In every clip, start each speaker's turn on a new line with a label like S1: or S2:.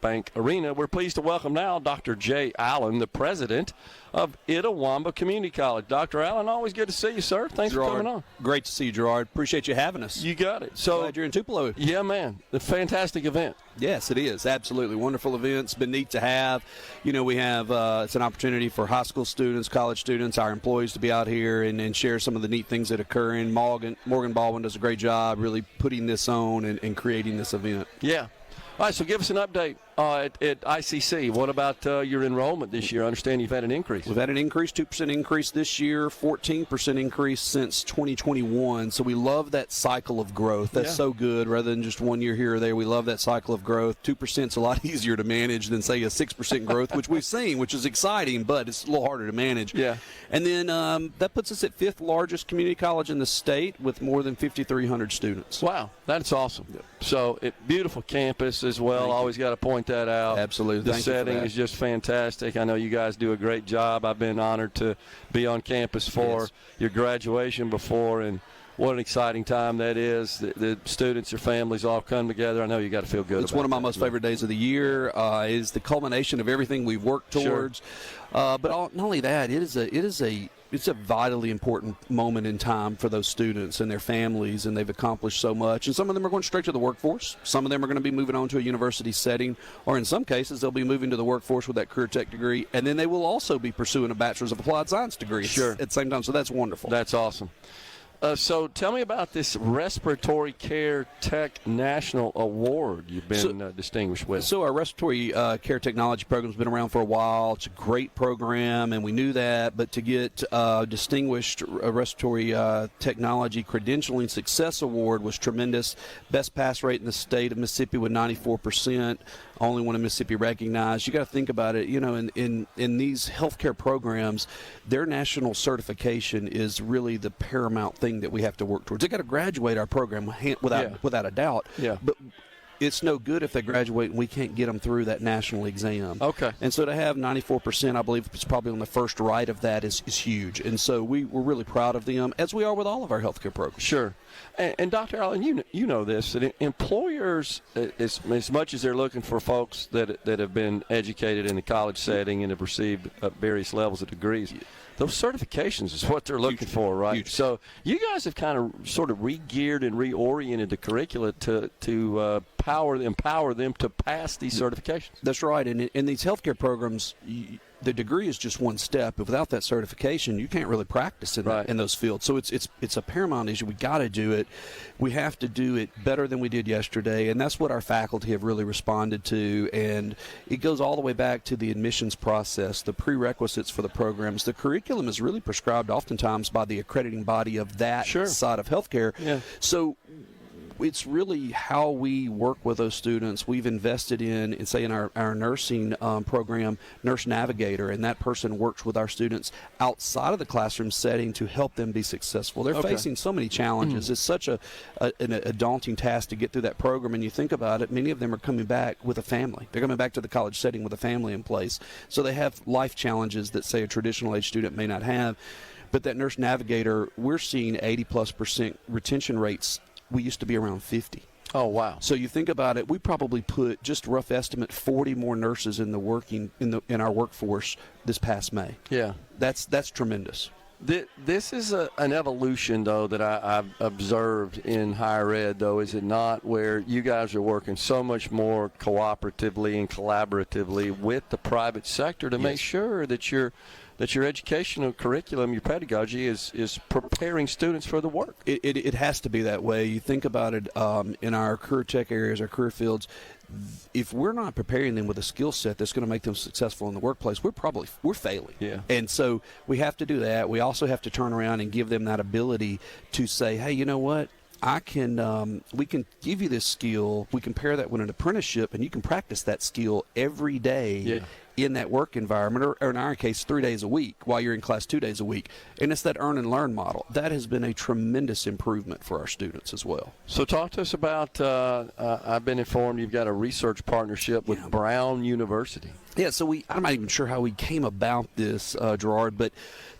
S1: Bank Arena. We're pleased to welcome now Dr. Jay Allen, the president of Itawamba Community College. Dr. Allen, always good to see you, sir. Thanks
S2: Gerard,
S1: for coming on.
S2: Great to see you, Gerard. Appreciate you having us.
S1: You got it. So
S2: glad you're in Tupelo.
S1: Yeah, man. A fantastic event.
S2: Yes, it is. Absolutely. Wonderful event. It's been neat to have. You know, we have it's an opportunity for high school students, college students, our employees to be out here and share some of the neat things that occur in Morgan Baldwin does a great job really putting this on and creating this event.
S1: Yeah. All right, so give us an update at ICC. What about your enrollment this year? I understand you've had an increase.
S2: We've had an increase, 2% increase this year, 14% increase since 2021. So we love that cycle of growth. That's so good rather than just 1 year here or there. We love that cycle of growth. 2% is a lot easier to manage than, say, a 6% growth, which we've seen, which is exciting, but it's a little harder to manage.
S1: Yeah.
S2: And then that puts us at 5th largest community college in the state with more than 5,300 students.
S1: Wow, that's awesome. Yep. So beautiful campus as well. Always got to point that out.
S2: Absolutely.
S1: The setting is just fantastic. I know you guys do a great job. I've been honored to be on campus for your graduation before, and what an exciting time that is. The students, their families all come together. I know you got to feel good.
S2: It's one of my most favorite days of the year. It is the culmination of everything we've worked towards. Sure. But not only that, it's a vitally important moment in time for those students and their families, and they've accomplished so much. And some of them are going straight to the workforce. Some of them are going to be moving on to a university setting, or in some cases, they'll be moving to the workforce with that career tech degree, and then they will also be pursuing a bachelor's of applied science degree at the same time. So that's wonderful.
S1: That's awesome. So tell me about this Respiratory Care Tech National Award you've been distinguished with.
S2: So our Respiratory Care Technology program has been around for a while. It's a great program, and we knew that. But to get distinguished Respiratory Technology Credentialing Success Award was tremendous. Best pass rate in the state of Mississippi with 94%. Only one in Mississippi recognized. You got to think about it. You know, in these healthcare programs, their national certification is really the paramount thing that we have to work towards. They got to graduate our program without a doubt.
S1: Yeah.
S2: But it's no good if they graduate and we can't get them through that national exam.
S1: Okay.
S2: And so to have 94%, I believe it's probably on the first right of that is huge. And so we're really proud of them, as we are with all of our healthcare programs.
S1: Sure. And Dr. Allen, you know this, that employers, as much as they're looking for folks that have been educated in the college setting and have received various levels of degrees, those certifications is what they're looking for, right? Huge. So you guys have kind of sort of re-geared and reoriented the curricula to empower them to pass these certifications.
S2: That's right. And in these healthcare programs, the degree is just one step. But without that certification, you can't really practice in those fields. So it's a paramount issue. We got to do it. We have to do it better than we did yesterday, and that's what our faculty have really responded to. And it goes all the way back to the admissions process, the prerequisites for the programs. The curriculum is really prescribed oftentimes by the accrediting body of that side of healthcare.
S1: Yeah.
S2: So it's really how we work with those students. We've invested in our nursing program, Nurse Navigator, and that person works with our students outside of the classroom setting to help them be successful. They're facing so many challenges. It's such a daunting task to get through that program, and you think about it, many of them are coming back with a family. They're coming back to the college setting with a family in place. So they have life challenges that, say, a traditional age student may not have. But that Nurse Navigator, we're seeing 80+% retention rates. We used to be around 50.
S1: Oh, wow.
S2: So you think about it, we probably put, just a rough estimate, 40 more nurses in our workforce this past May.
S1: Yeah.
S2: That's tremendous.
S1: This is an evolution, though, that I've observed in higher ed, though, is it not, where you guys are working so much more cooperatively and collaboratively with the private sector to make sure that your educational curriculum, your pedagogy is preparing students for the work.
S2: It has to be that way. You think about it in our career tech areas, our career fields. If we're not preparing them with a skill set that's going to make them successful in the workplace, we're failing.
S1: Yeah.
S2: And so we have to do that. We also have to turn around and give them that ability to say, hey, you know what? we can give you this skill. We can pair that with an apprenticeship, and you can practice that skill every day in that work environment, or in our case, 3 days a week while you're in class 2 days a week. And it's that earn and learn model. That has been a tremendous improvement for our students as well.
S1: So talk to us about, I've been informed you've got a research partnership with Brown University.
S2: Yeah, so I'm not even sure how we came about this, Gerard, but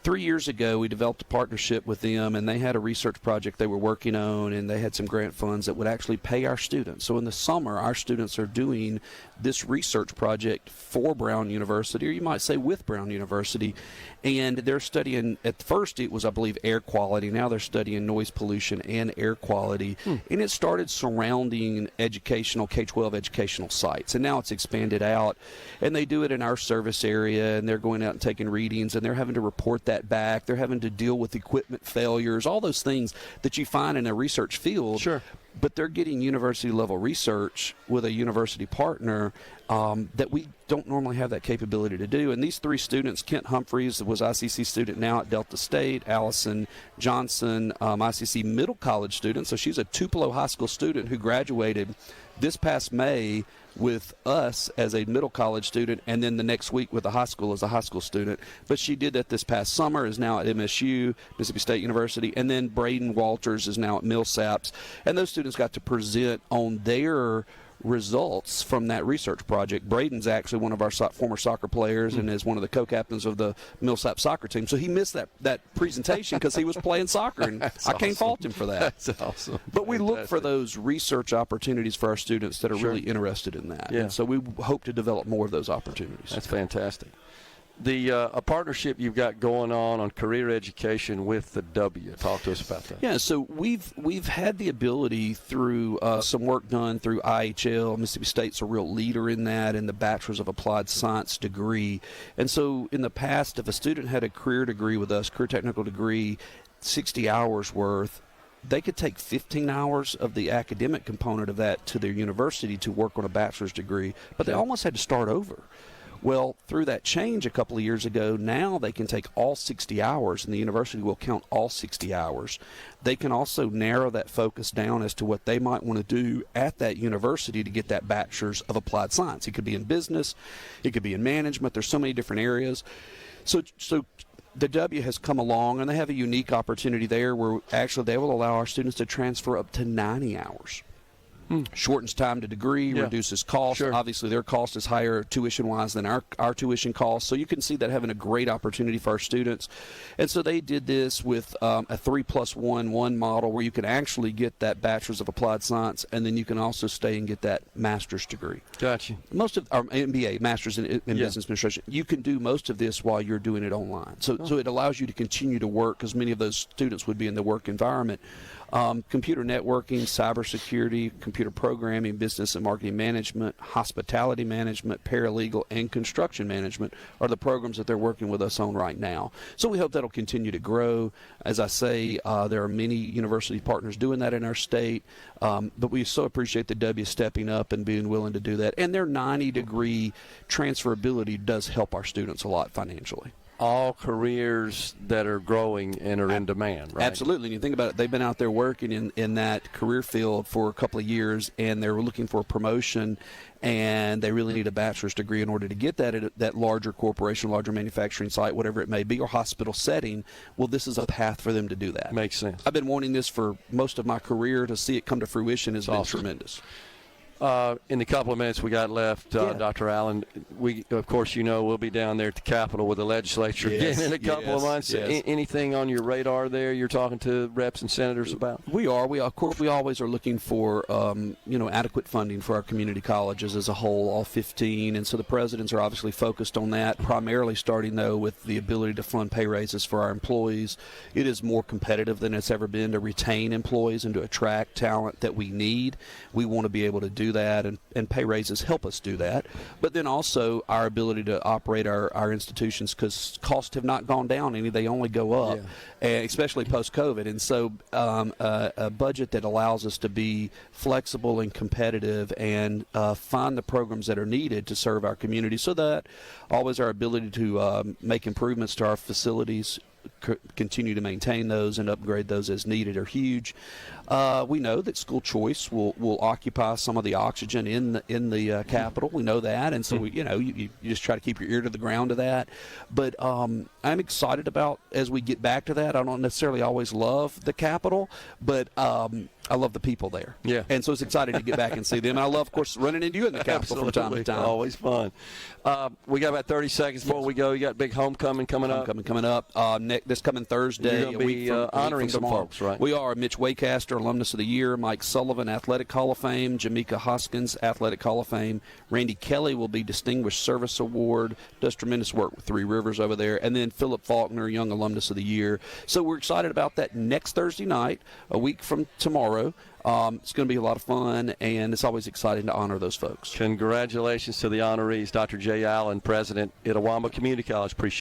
S2: 3 years ago we developed a partnership with them, and they had a research project they were working on, and they had some grant funds that would actually pay our students. So in the summer, our students are doing this research project for Brown University, or you might say with Brown University, and they're studying, at first it was, I believe, air quality. Now they're studying noise pollution and air quality, and it started surrounding educational, K-12 educational sites, and now it's expanded out, and they do it in our service area, and they're going out and taking readings, and they're having to report that back. They're having to deal with equipment failures, all those things that you find in a research field.
S1: Sure.
S2: But they're getting university-level research with a university partner that we don't normally have that capability to do. And these three students, Kent Humphreys was ICC student now at Delta State, Allison Johnson, ICC middle college student, so she's a Tupelo high school student who graduated this past May with us as a middle college student, and then the next week with the high school as a high school student. But she did that this past summer, is now at MSU, Mississippi State University, and then Braden Walters is now at Millsaps. And those students got to present on their results from that research project. Braden's actually one of our former soccer players and is one of the co-captains of the Millsap soccer team. So he missed that presentation because he was playing soccer, and I can't fault him for that.
S1: That's awesome.
S2: But we look for those research opportunities for our students that are really interested in that.
S1: Yeah.
S2: And so we hope to develop more of those opportunities.
S1: That's fantastic. A partnership you've got going on career education with the W. Talk to us about that.
S2: Yeah, so we've had the ability through some work done through IHL. Mississippi State's a real leader in that, in the Bachelor's of Applied Science degree. And so in the past, if a student had a career degree with us, career technical degree, 60 hours worth, they could take 15 hours of the academic component of that to their university to work on a bachelor's degree, but they almost had to start over. Well, through that change a couple of years ago, now they can take all 60 hours, and the university will count all 60 hours. They can also narrow that focus down as to what they might want to do at that university to get that Bachelor's of Applied Science. It could be in business. It could be in management. There's so many different areas. So the W has come along, and they have a unique opportunity there where actually they will allow our students to transfer up to 90 hours. Shortens time to degree, reduces cost.
S1: Sure.
S2: Obviously, their cost is higher tuition-wise than our tuition cost. So you can see that having a great opportunity for our students. And so they did this with a 3+1 model where you can actually get that Bachelor's of Applied Science, and then you can also stay and get that master's degree.
S1: Gotcha.
S2: Most of our MBA, Master's in Business Administration, you can do most of this while you're doing it online. So it allows you to continue to work, because many of those students would be in the work environment. Computer networking, cybersecurity, computer programming, business and marketing management, hospitality management, paralegal, and construction management are the programs that they're working with us on right now. So we hope that'll continue to grow. As I say, there are many university partners doing that in our state, but we so appreciate the W stepping up and being willing to do that. And their 90-degree transferability does help our students a lot financially.
S1: All careers that are growing and are in demand, right?
S2: Absolutely. And you think about it, they've been out there working in that career field for a couple of years, and they're looking for a promotion, and they really need a bachelor's degree in order to get that at that larger corporation, larger manufacturing site, whatever it may be, or hospital setting. Well, this is a path for them to do that.
S1: Makes sense.
S2: I've been wanting this for most of my career. To see it come to fruition has been tremendous.
S1: In the couple of minutes we got left, Dr. Allen, we, of course, we'll be down there at the Capitol with the legislature again in a couple of months.
S2: Yes.
S1: Anything on your radar there you're talking to reps and senators about?
S2: We are. Of course, we always are looking for, adequate funding for our community colleges as a whole, all 15. And so the presidents are obviously focused on that, primarily starting, though, with the ability to fund pay raises for our employees. It is more competitive than it's ever been to retain employees and to attract talent that we need. We want to be able to do that, and pay raises help us do that. But then also our ability to operate our institutions, because costs have not gone down any, they only go up, and especially post-COVID. And so a budget that allows us to be flexible and competitive and find the programs that are needed to serve our community, so that always our ability to make improvements to our facilities, continue to maintain those and upgrade those as needed are huge. We know that school choice will occupy some of the oxygen in the Capitol. We know that, and so you just try to keep your ear to the ground to that. But I'm excited about as we get back to that. I don't necessarily always love the Capitol, but I love the people there.
S1: Yeah.
S2: And so it's exciting to get back and see them. And I love, of course, running into you in the Capitol from time to time.
S1: Always fun. We got about 30 seconds before we go. You got big homecoming coming up.
S2: This coming Thursday.
S1: You're going to be honoring some folks, right?
S2: We are. Mitch Waycaster, Alumnus of the Year. Mike Sullivan, Athletic Hall of Fame. Jamaica Hoskins, Athletic Hall of Fame. Randy Kelly will be Distinguished Service Award. Does tremendous work with Three Rivers over there. And then Philip Faulkner, Young Alumnus of the Year. So we're excited about that next Thursday night, a week from tomorrow. It's going to be a lot of fun, and it's always exciting to honor those folks.
S1: Congratulations to the honorees. Dr. J. Allen, President, Itawamba Community College. Appreciate it.